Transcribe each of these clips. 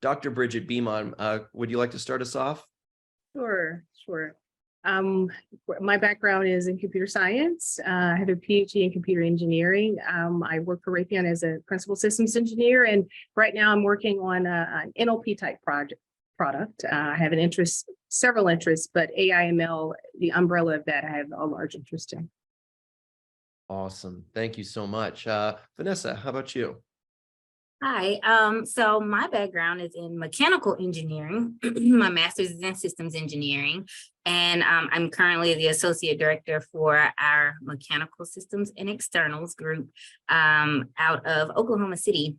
Dr. Bridget Beamon, would you like to start us off? Sure. Um, my background is in computer science. I have a PhD in computer engineering. I work for Raytheon as a principal systems engineer, and right now I'm working on an NLP type product. I have several interests, but AI/ML, the umbrella of that, I have a large interest in. Awesome. Thank you so much. Vanessa, how about you? Hi, so my background is in mechanical engineering. My master's is in systems engineering, and I'm currently the associate director for our mechanical systems and externals group out of Oklahoma City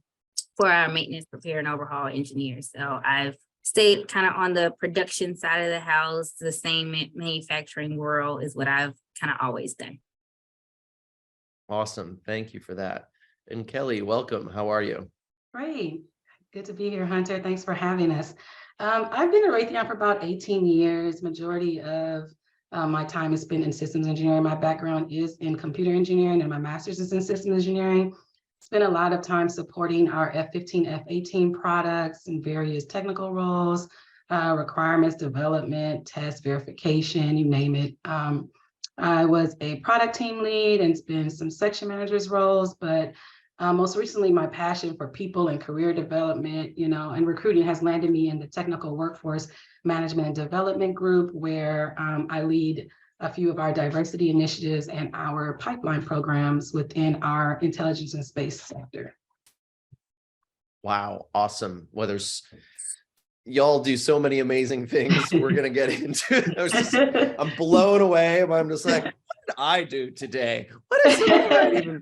for our maintenance, repair, and overhaul engineers. So I've stayed kind of on the production side of the house. The same manufacturing world is what I've kind of always done. Awesome. Thank you for that. And Kelly, welcome. How are you? Great. Good to be here, Hunter. Thanks for having us. I've been at Raytheon for about 18 years. Majority of my time is spent in systems engineering. My background is in computer engineering and my master's is in systems engineering. Spent a lot of time supporting our F-15, F-18 products in various technical roles, requirements development, test verification, you name it. I was a product team lead and been some section managers roles, but most recently, my passion for people and career development, and recruiting has landed me in the technical workforce management and development group, where I lead a few of our diversity initiatives and our pipeline programs within our intelligence and space sector. Wow. Awesome. Well, y'all do so many amazing things. We're going to get into I'm blown away. I'm just like, what did I do today? What is it?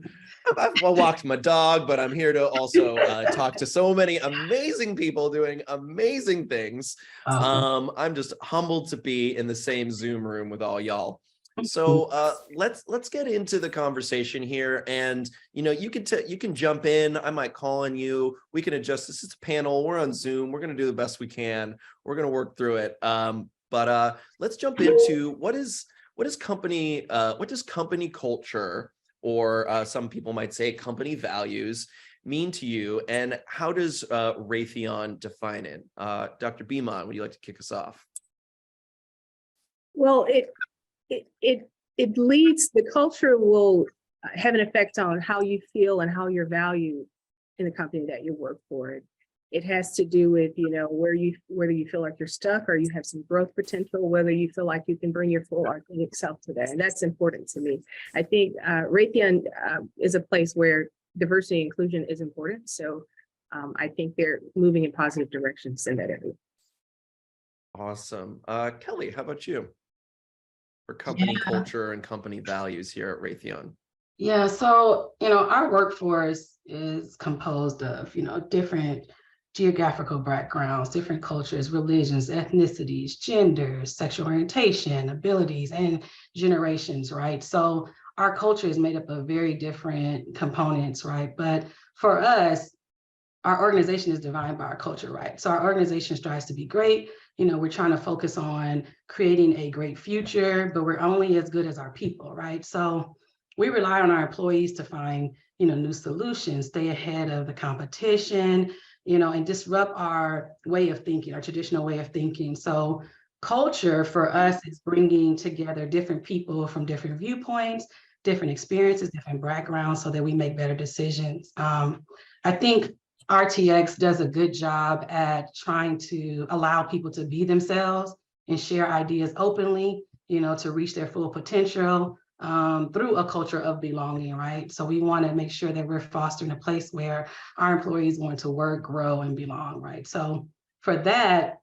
I walked my dog, but I'm here to also talk to so many amazing people doing amazing things. Awesome. I'm just humbled to be in the same Zoom room with all y'all. So let's get into the conversation here, and you can jump in. I might call on you. We can adjust. This is a panel. We're on Zoom. We're going to do the best we can. We're going to work through it. But let's jump into what does company culture, or some people might say company values, mean to you, and how does Raytheon define it? Dr. Beamon, would you like to kick us off? Well, it leads, the culture will have an effect on how you feel and how you're valued in the company that you work for. It has to do with, whether you feel like you're stuck or you have some growth potential, whether you feel like you can bring your full authentic self to that. And that's important to me. I think Raytheon is a place where diversity and inclusion is important. So I think they're moving in positive directions in that area. Awesome. Kelly, how about you? For company culture and company values here at Raytheon. Yeah, so, our workforce is composed of, different geographical backgrounds, different cultures, religions, ethnicities, genders, sexual orientation, abilities, and generations, right? So our culture is made up of very different components, right? But for us, our organization is defined by our culture, right? So our organization strives to be great. We're trying to focus on creating a great future, but we're only as good as our people, right? So we rely on our employees to find, new solutions, stay ahead of the competition, and disrupt our way of thinking, our traditional way of thinking. So culture for us is bringing together different people from different viewpoints, different experiences, different backgrounds, so that we make better decisions. I think RTX does a good job at trying to allow people to be themselves and share ideas openly, to reach their full potential through a culture of belonging, right? So we want to make sure that we're fostering a place where our employees want to work, grow, and belong, right? So for that,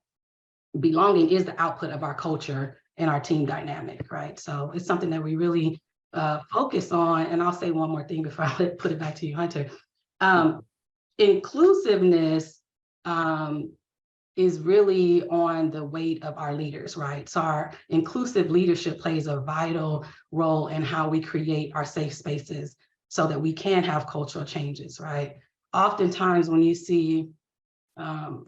belonging is the output of our culture and our team dynamic, right? So it's something that we really focus on. And I'll say one more thing before I put it back to you, Hunter. Inclusiveness is really on the weight of our leaders, right? So our inclusive leadership plays a vital role in how we create our safe spaces so that we can have cultural changes, right? Oftentimes when you see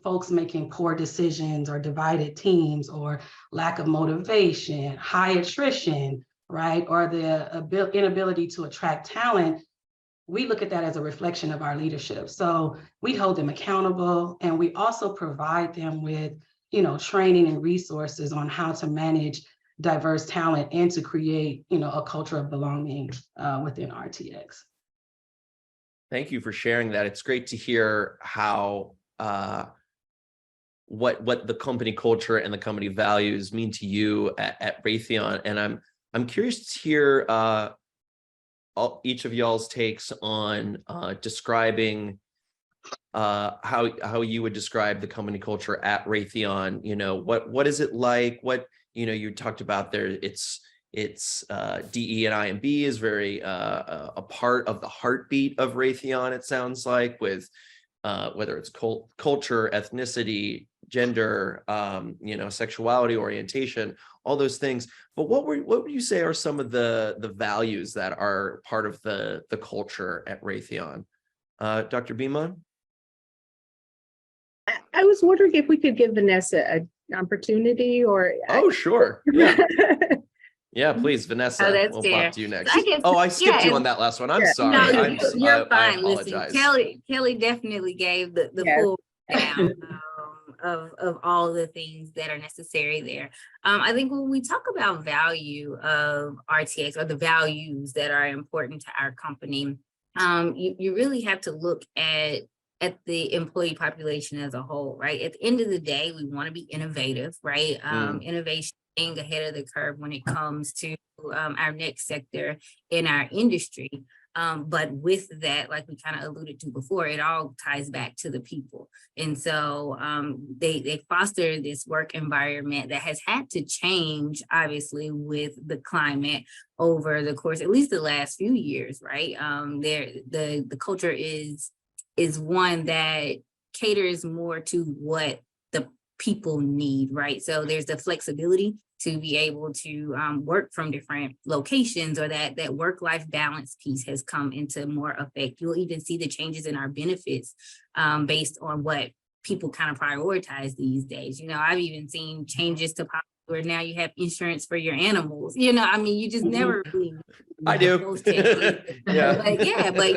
folks making poor decisions or divided teams or lack of motivation, high attrition, right? Or the inability to attract talent, we look at that as a reflection of our leadership. So we hold them accountable, and we also provide them with, training and resources on how to manage diverse talent and to create, a culture of belonging within RTX. Thank you for sharing that. It's great to hear how what the company culture and the company values mean to you at Raytheon. And I'm curious to hear each of y'all's takes on describing how you would describe the company culture at Raytheon. What is it like? What you talked about there. It's DE and IMB is very a part of the heartbeat of Raytheon. It sounds like, with whether it's culture, ethnicity, gender, sexuality, orientation, all those things. But what would you say are some of the values that are part of the culture at Raytheon? Dr. Beamon? I was wondering if we could give Vanessa an opportunity, or Oh, sure. Yeah. Yeah, please, Vanessa. Oh, that's We'll fair. pop to you next. I guess- I skipped you yeah, on that last one. I'm Yeah. sorry. No, you're I fine. Listen, apologize. Kelly definitely gave the Yes. full down of all the things that are necessary there. I think when we talk about value of RTX, or the values that are important to our company, you really have to look at the employee population as a whole, right? At the end of the day, we want to be innovative, right? Innovation, staying ahead of the curve when it comes to our next sector in our industry. But with that, like we kind of alluded to before, it all ties back to the people. And so they foster this work environment that has had to change, obviously, with the climate over the course, at least the last few years, right? The culture is one that caters more to what the people need, right? So there's the flexibility to be able to work from different locations, or that work-life balance piece has come into more effect. You'll even see the changes in our benefits based on what people kind of prioritize these days. I've even seen changes to where now you have insurance for your animals. You just never really I do. those changes. Yeah. But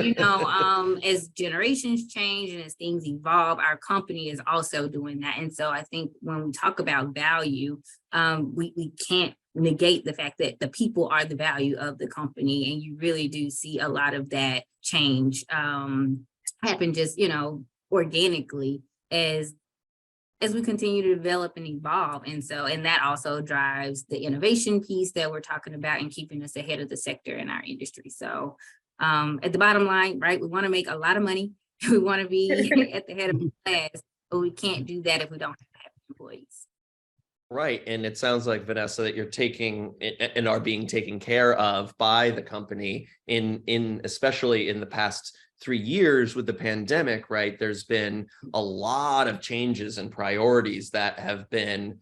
as generations change and as things evolve, our company is also doing that. And so I think when we talk about value, we can't negate the fact that the people are the value of the company. And you really do see a lot of that change happen just, organically as we continue to develop and evolve. And that also drives the innovation piece that we're talking about and keeping us ahead of the sector in our industry. So at the bottom line, right, we want to make a lot of money. We want to be at the head of the class, but we can't do that if we don't have happy employees. Right. And it sounds like, Vanessa, that you're taking and are being taken care of by the company in especially in the past 3 years with the pandemic, right? There's been a lot of changes and priorities that have been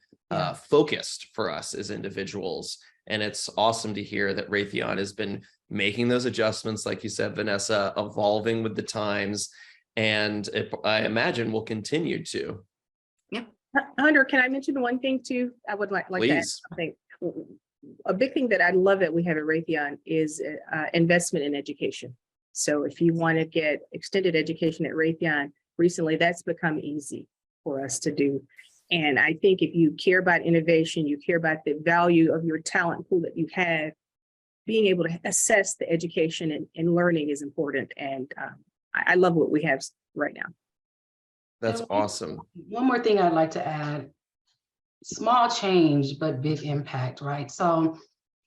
focused for us as individuals. And it's awesome to hear that Raytheon has been making those adjustments, like you said, Vanessa, evolving with the times. And I imagine will continue to. Hunter, can I mention one thing too? I would like to add Please. something. A big thing that I love that we have at Raytheon is investment in education. So if you want to get extended education at Raytheon, recently that's become easy for us to do. And I think if you care about innovation, you care about the value of your talent pool that you have, being able to assess the education and learning is important. And I love what we have right now. That's awesome. One more thing I'd like to add, small change, but big impact, right? So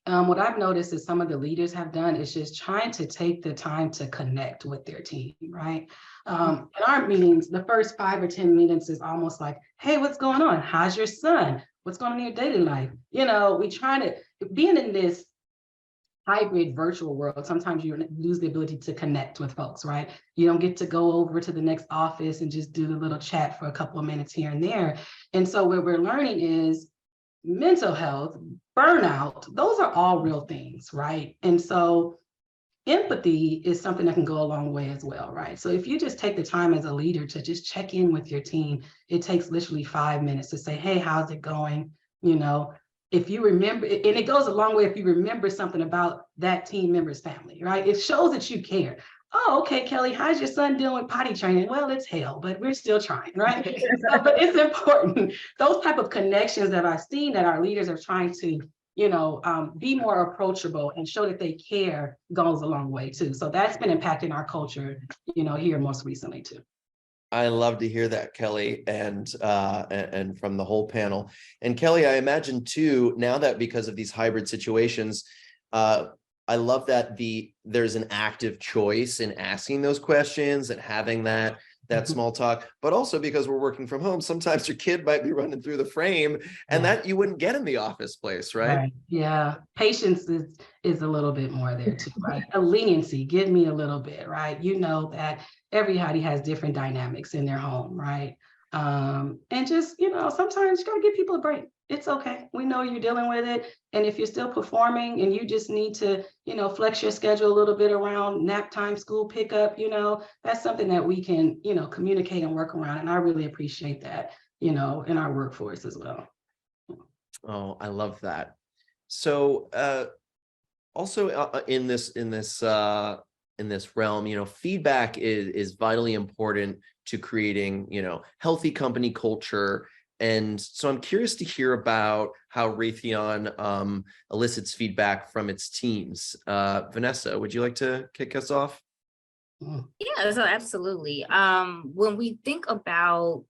what I've noticed is some of the leaders have done is just trying to take the time to connect with their team, right? In our meetings, the first 5 or 10 minutes is almost like, hey, what's going on? How's your son? What's going on in your daily life? We try to, being in this hybrid virtual world, sometimes you lose the ability to connect with folks, right? You don't get to go over to the next office and just do the little chat for a couple of minutes here and there. And so what we're learning is mental health, burnout, those are all real things, right? And so empathy is something that can go a long way as well, right? So if you just take the time as a leader to just check in with your team, it takes literally 5 minutes to say, hey, how's it going? If you remember, and it goes a long way if you remember something about that team member's family, right? It shows that you care. oh, okay, Kelly, how's your son dealing with potty training? Well, it's hell, but we're still trying, right? So, but it's important. Those type of connections that I've seen that our leaders are trying to, be more approachable and show that they care goes a long way too. So that's been impacting our culture, here most recently too. I love to hear that, Kelly, and from the whole panel. And Kelly, I imagine too, now that because of these hybrid situations, I love that there's an active choice in asking those questions and having that small talk, but also because we're working from home, sometimes your kid might be running through the frame and that you wouldn't get in the office place, right? Yeah. Patience is a little bit more there too, right? A leniency, give me a little bit, right? You know that everybody has different dynamics in their home, right? And just, sometimes you gotta give people a break. It's okay. We know you're dealing with it. And if you're still performing and you just need to, flex your schedule a little bit around nap time, school pickup, that's something that we can, communicate and work around. And I really appreciate that, in our workforce as well. Oh, I love that. So also in this realm, feedback is vitally important to creating, healthy company culture. And so I'm curious to hear about how Raytheon elicits feedback from its teams. Vanessa, would you like to kick us off? Yeah, so absolutely. When we think about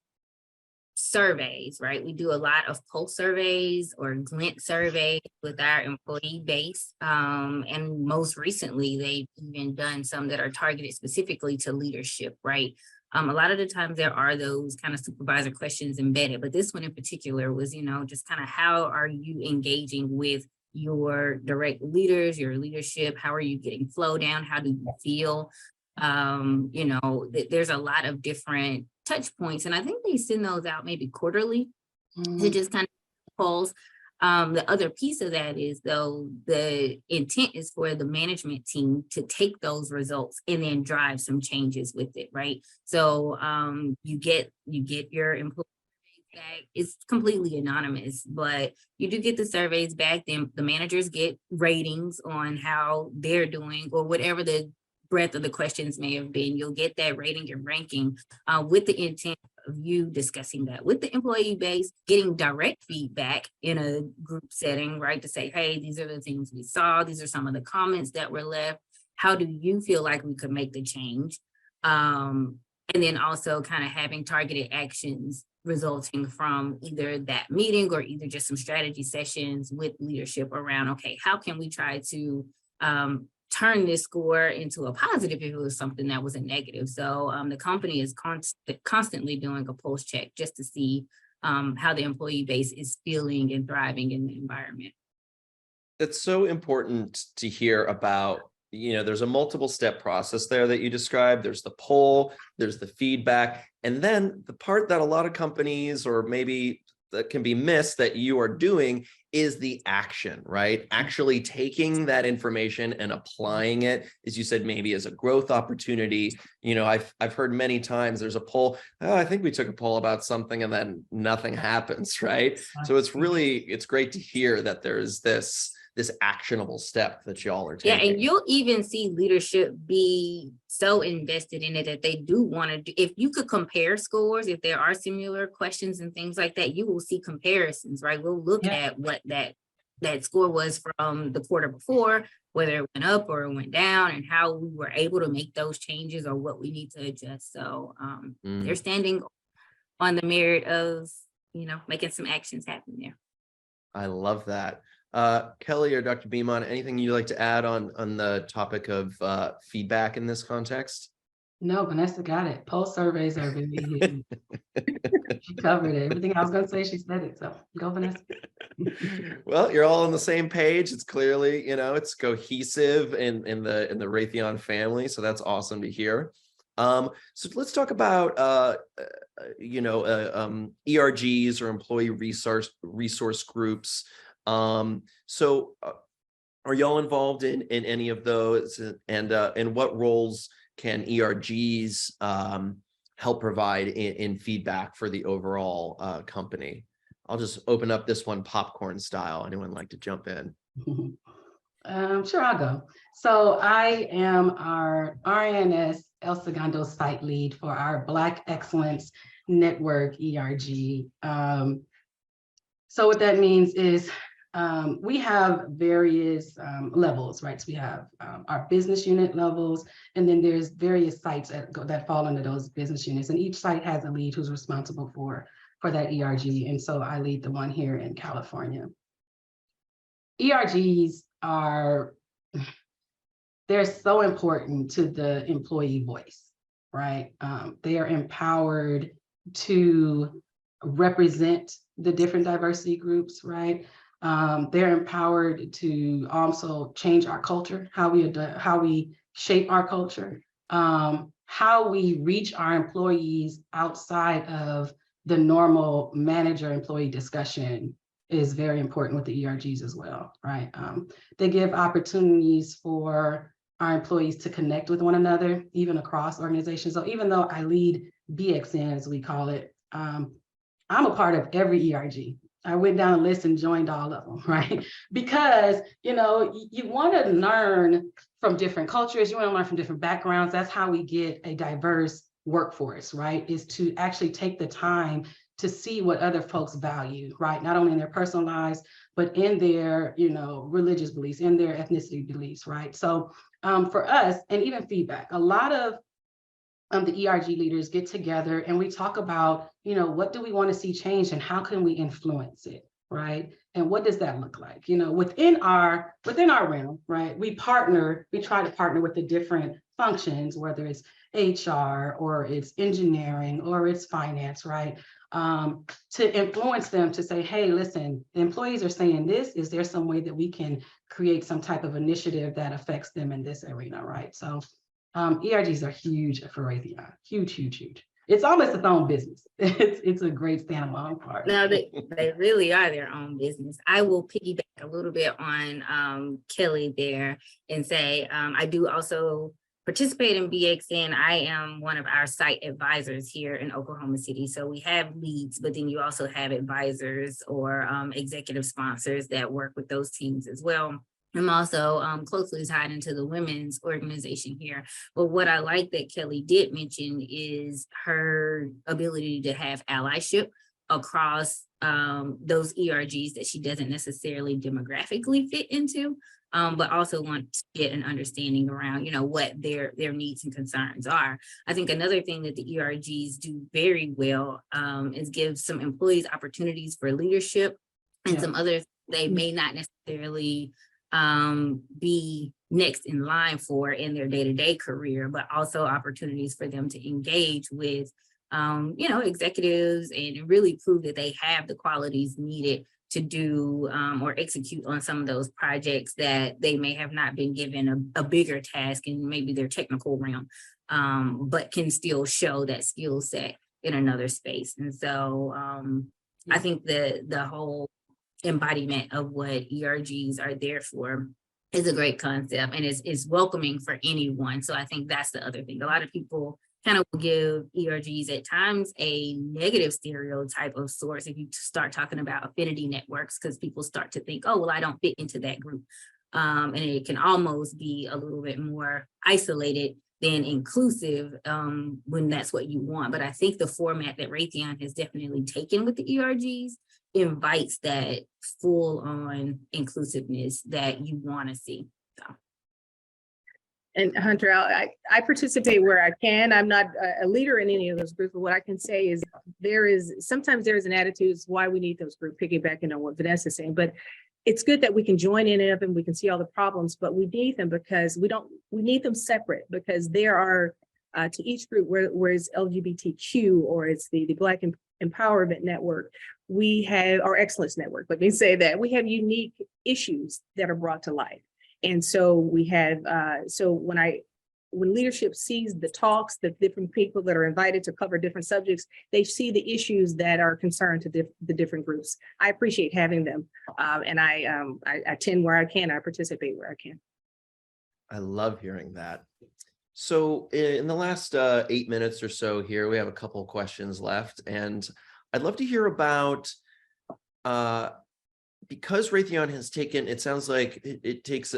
surveys, right? We do a lot of pulse surveys or glint surveys with our employee base. And most recently, they've even done some that are targeted specifically to leadership, right? A lot of the times there are those kind of supervisor questions embedded, but this one in particular was, just kind of how are you engaging with your direct leaders, your leadership? How are you getting flow down? How do you feel? There's a lot of different touch points, and I think they send those out maybe quarterly to just kind of polls. The other piece of that is, though, the intent is for the management team to take those results and then drive some changes with it, right? So you get your employees back. It's completely anonymous, but you do get the surveys back. Then the managers get ratings on how they're doing or whatever the breadth of the questions may have been. You'll get that rating and ranking with the intent of you discussing that with the employee base, getting direct feedback in a group setting, right? To say, hey, these are the things we saw. These are some of the comments that were left. How do you feel like we could make the change? And then also kind of having targeted actions resulting from either that meeting or either just some strategy sessions with leadership around, okay, how can we try to turn this score into a positive if it was something that was a negative. So the company is constantly doing a pulse check just to see how the employee base is feeling and thriving in the environment. That's so important to hear about. There's a multiple step process there that you described. There's the poll, there's the feedback, and then the part that a lot of companies or maybe that can be missed that you are doing is the action, right? Actually taking that information and applying it, as you said, maybe as a growth opportunity. I've heard many times there's a poll. Oh, I think we took a poll about something and then nothing happens, right? So it's great to hear that there's this actionable step that y'all are taking. Yeah, and you'll even see leadership be so invested in it that they do want to do. If you could compare scores, if there are similar questions and things like that, you will see comparisons, right? We'll look at what that score was from the quarter before, whether it went up or it went down, and how we were able to make those changes or what we need to adjust. So they're standing on the merit of, making some actions happen there. I love that. Kelly or Dr. Beamon, anything you'd like to add on the topic of feedback in this context? No, Vanessa got it. Pulse surveys are very huge. She covered it. Everything I was going to say, she said it. So go, Vanessa. Well, you're all on the same page. It's clearly, it's cohesive in the Raytheon family. So that's awesome to hear. So let's talk about ERGs or employee resource groups. So are y'all involved in any of those, and what roles can ERGs help provide in feedback for the overall company? I'll just open up this one popcorn style. Anyone like to jump in? Sure, I'll go. So I am our RNS El Segundo site lead for our Black Excellence Network, ERG. So what that means is we have various levels, right? So we have our business unit levels, and then there's various sites that fall under those business units. And each site has a lead who's responsible for that ERG. And so I lead the one here in California. ERGs are, they're so important to the employee voice, right? They are empowered to represent the different diversity groups, right? They're empowered to also change our culture, how we shape our culture, how we reach our employees outside of the normal manager-employee discussion is very important with the ERGs as well, right? They give opportunities for our employees to connect with one another, even across organizations. So even though I lead BXN, as we call it, I'm a part of every ERG. I went down a list and joined all of them, right? Because, you know, you want to learn from different cultures, you want to learn from different backgrounds. That's how we get a diverse workforce, right? Is to actually take the time to see what other folks value, right? Not only in their personal lives, but in their, you know, religious beliefs, in their ethnicity beliefs, right? So for us, and even feedback, a lot of the ERG leaders get together and we talk about, you know, what do we want to see change and how can we influence it, right? And what does that look like? You know, within our realm, right? We try to partner with the different functions, whether it's HR or it's engineering or it's finance, right? To influence them to say, hey, listen, the employees are saying this, is there some way that we can create some type of initiative that affects them in this arena, right? So ERGs are huge for Raytheon, huge, huge, huge. It's almost its own business. It's a great standalone part. No, they really are their own business. I will piggyback a little bit on Kelly there and say, I do also participate in BXN. I am one of our site advisors here in Oklahoma City. So we have leads, but then you also have advisors or executive sponsors that work with those teams as well. I'm also closely tied into the women's organization here. But what I like that Kelly did mention is her ability to have allyship across those ERGs that she doesn't necessarily demographically fit into, but also want to get an understanding around, you know, what their needs and concerns are. I think another thing that the ERGs do very well is give some employees opportunities for leadership and some others they may not necessarily be next in line for in their day-to-day career, but also opportunities for them to engage with, you know, executives and really prove that they have the qualities needed to do or execute on some of those projects that they may have not been given a bigger task in maybe their technical realm, but can still show that skill set in another space. And so I think the whole embodiment of what ERGs are there for is a great concept and is welcoming for anyone. So I think that's the other thing. A lot of people kind of give ERGs at times a negative stereotype of sorts if you start talking about affinity networks, because people start to think, oh, well, I don't fit into that group. And it can almost be a little bit more isolated than inclusive when that's what you want. But I think the format that Raytheon has definitely taken with the ERGs invites that full on inclusiveness that you want to see. So. And Hunter, I participate where I can. I'm not a leader in any of those groups, but what I can say is sometimes there is an attitude, it's why we need those groups, piggybacking on what Vanessa's saying, but it's good that we can join in it and we can see all the problems, but we need them because we need them separate, because there are to each group, whereas LGBTQ or it's the Black Empowerment Network, we have our Excellence Network, let me say that we have unique issues that are brought to life. And so we have, so when leadership sees the talks, the different people that are invited to cover different subjects, they see the issues that are concerned to the different groups. I appreciate having them. And I attend where I can, I participate where I can. I love hearing that. So in the last 8 minutes or so here, we have a couple of questions left, and I'd love to hear about because Raytheon has taken, it sounds like it takes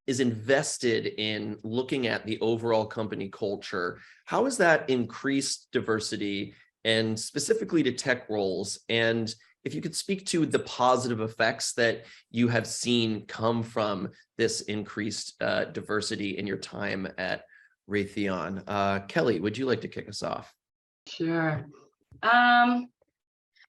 is invested in looking at the overall company culture. How has that increased diversity and specifically to tech roles? And if you could speak to the positive effects that you have seen come from this increased diversity in your time at Raytheon. Kelly, would you like to kick us off? Sure.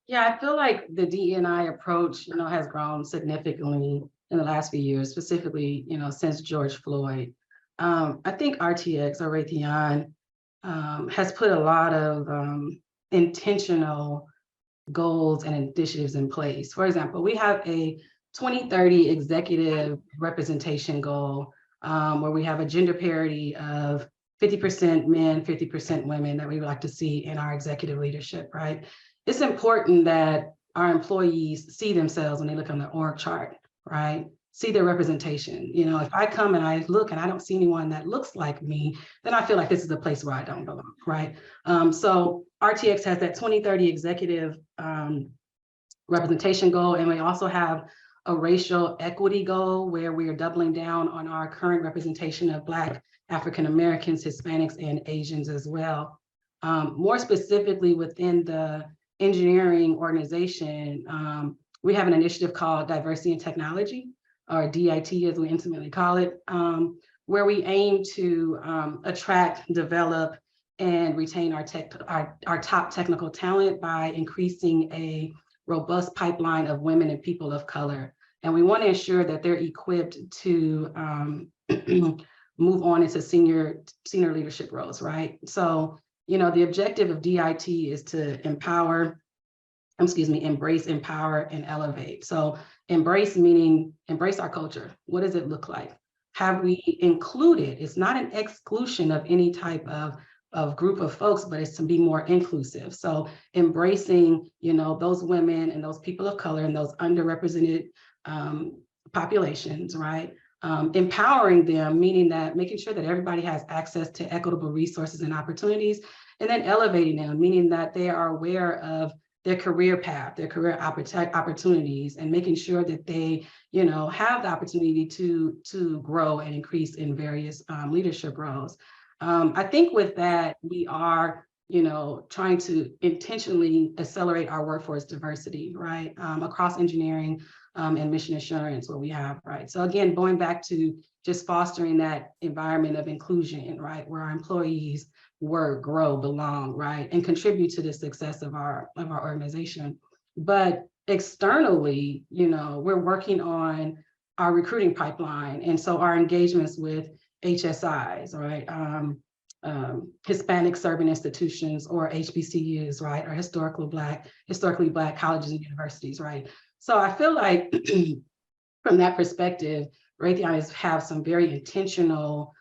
Yeah, I feel like the DEI approach, has grown significantly in the last few years, specifically, since George Floyd. I think RTX or Raytheon has put a lot of intentional goals and initiatives in place. For example, we have a 2030 executive representation goal where we have a gender parity of 50% men, 50% women that we would like to see in our executive leadership, right? It's important that our employees see themselves when they look on the org chart, right? See their representation. If I come and I look and I don't see anyone that looks like me, then I feel like this is a place where I don't belong, right? So RTX has that 2030 executive representation goal, and we also have a racial equity goal where we are doubling down on our current representation of Black, African Americans, Hispanics, and Asians as well. More specifically within the engineering organization, we have an initiative called Diversity in Technology, or DIT as we intimately call it, where we aim to attract, develop, and retain our top technical talent by increasing a robust pipeline of women and people of color. And we want to ensure that they're equipped to move on into senior leadership roles, right? So, the objective of DIT is to embrace, empower, and elevate. So embrace meaning embrace our culture. What does it look like? Have we included? It's not an exclusion of any type of group of folks, but it's to be more inclusive. So embracing, those women and those people of color and those underrepresented populations, right? Empowering them, meaning that making sure that everybody has access to equitable resources and opportunities, and then elevating them, meaning that they are aware of their career path, their career opportunities, and making sure that they, have the opportunity to grow and increase in various leadership roles. I think with that, we are, trying to intentionally accelerate our workforce diversity, right? Across engineering and mission assurance, what we have, right? So again, going back to just fostering that environment of inclusion, right? Where our employees work, grow, belong, right? And contribute to the success of our organization. But externally, we're working on our recruiting pipeline. And so our engagements with HSIs, right? Hispanic serving institutions, or HBCUs, right? Or historically Black colleges and universities, right? So I feel like from that perspective, Raytheon have some very intentional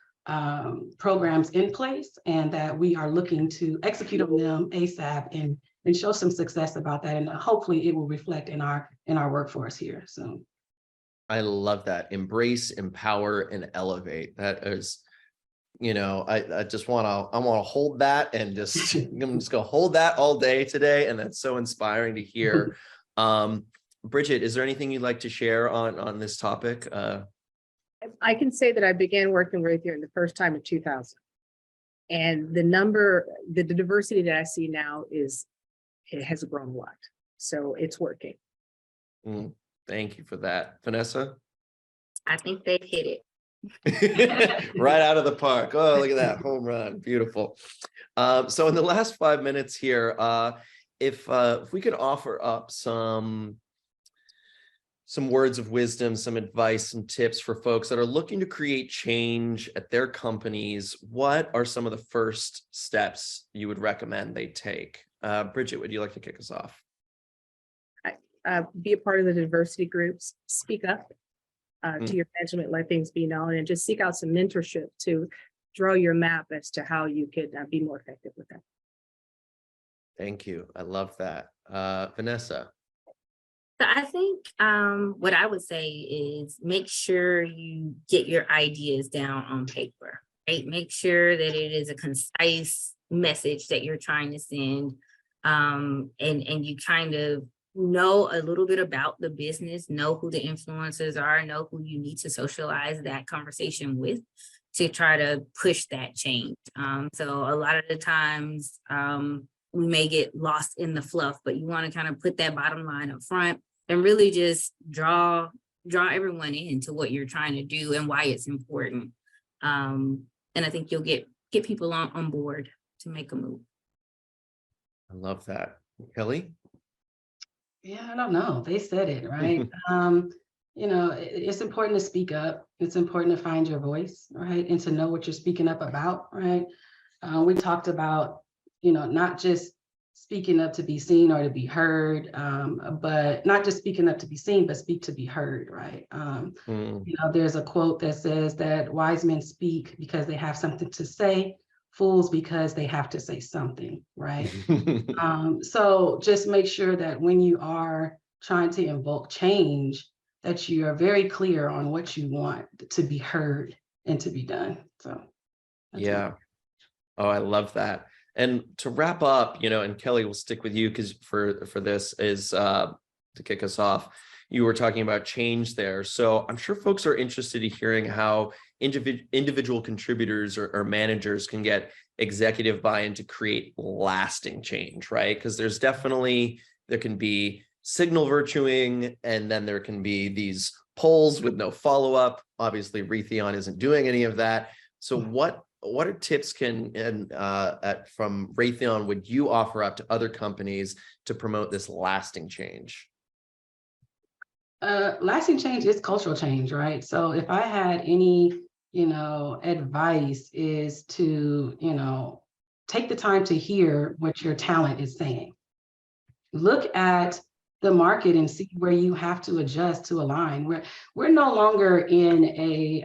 programs in place, and that we are looking to execute on them ASAP and show some success about that. And hopefully it will reflect in our workforce here. So I love that. Embrace, empower, and elevate. That is, I just want to hold that and just, I'm just going to hold that all day today. And that's so inspiring to hear. Bridget, is there anything you'd like to share on this topic? I can say that I began working with Raytheon the first time in 2000. And the diversity that I see now it has grown a lot. So it's working. Thank you for that. Vanessa? I think they've hit it. Right out of the park. Oh, look at that home run. Beautiful. So in the last 5 minutes here, if we could offer up some words of wisdom, some advice, some tips for folks that are looking to create change at their companies, what are some of the first steps you would recommend they take? Bridget, would you like to kick us off? Be a part of the diversity groups, speak up to your management, let things be known, and just seek out some mentorship to draw your map as to how you could be more effective with that. Thank you. I love that. Vanessa? So I think what I would say is make sure you get your ideas down on paper, right? Make sure that it is a concise message that you're trying to send, and you kind of know a little bit about the business, know who the influencers are, know who you need to socialize that conversation with to try to push that change. So a lot of the times we may get lost in the fluff, but you want to kind of put that bottom line up front and really just draw everyone into what you're trying to do and why it's important. And I think you'll get people on board to make a move. I love that. Kelly? Yeah, I don't know. They said it, right? You know, it's important to speak up. It's important to find your voice, right? And to know what you're speaking up about, right? We talked about, you know, not just speaking up to be seen or to be heard, but not just speaking up to be seen, but speak to be heard, right? You know, there's a quote that says that wise men speak because they have something to say, fools because they have to say something, right? So just make sure that when you are trying to invoke change, that you are very clear on what you want to be heard and to be done. So yeah. Oh, I love that. And to wrap up, you know, and Kelly, will stick with you because for this is to kick us off. You were talking about change there. So I'm sure folks are interested in hearing how individual contributors or managers can get executive buy-in to create lasting change, right? Because there can be signal virtuing, and then there can be these polls with no follow-up. Obviously, Raytheon isn't doing any of that. So what are tips from Raytheon would you offer up to other companies to promote this lasting change? Lasting change is cultural change, right? So if I had any, you know, advice is to, you know, take the time to hear what your talent is saying. Look at the market and see where you have to adjust to align. We're no longer in a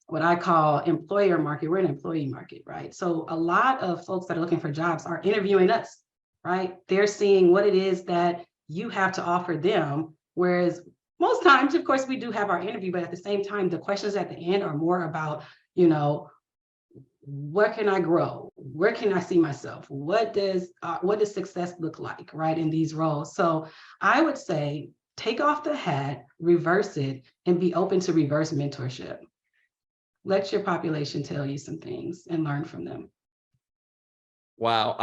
what I call employer market. We're an employee market, right? So a lot of folks that are looking for jobs are interviewing us, right? They're seeing what it is that you have to offer them. Whereas most times, of course, we do have our interview, but at the same time, the questions at the end are more about, you know, where can I grow? Where can I see myself? What does success look like, right, in these roles? So I would say, take off the hat, reverse it, and be open to reverse mentorship. Let your population tell you some things and learn from them. Wow,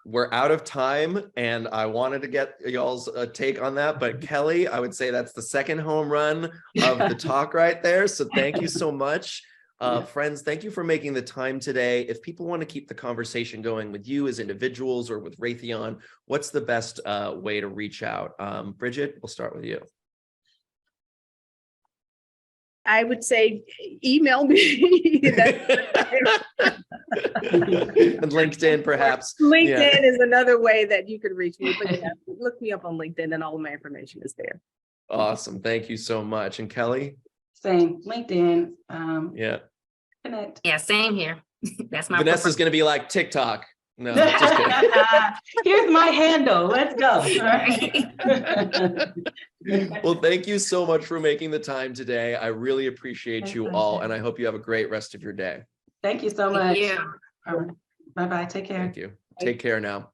we're out of time and I wanted to get y'all's take on that, but Kelly, I would say that's the second home run of the talk right there. So thank you so much. Friends, thank you for making the time today. If people want to keep the conversation going with you as individuals or with Raytheon, what's the best way to reach out? Bridget, we'll start with you. I would say email me. And LinkedIn, perhaps. LinkedIn is another way that you could reach me, but yeah, look me up on LinkedIn and all of my information is there. Awesome. Thank you so much. And Kelly? Same, LinkedIn. Yeah. Connect. Yeah, same here. That's my Vanessa's going to be like TikTok. No, just kidding. Here's my handle. Let's go. Well, thank you so much for making the time today. I really appreciate you all, and I hope you have a great rest of your day. Thank you so much. Thank you. Bye-bye. Take care. Thank you. Take care now.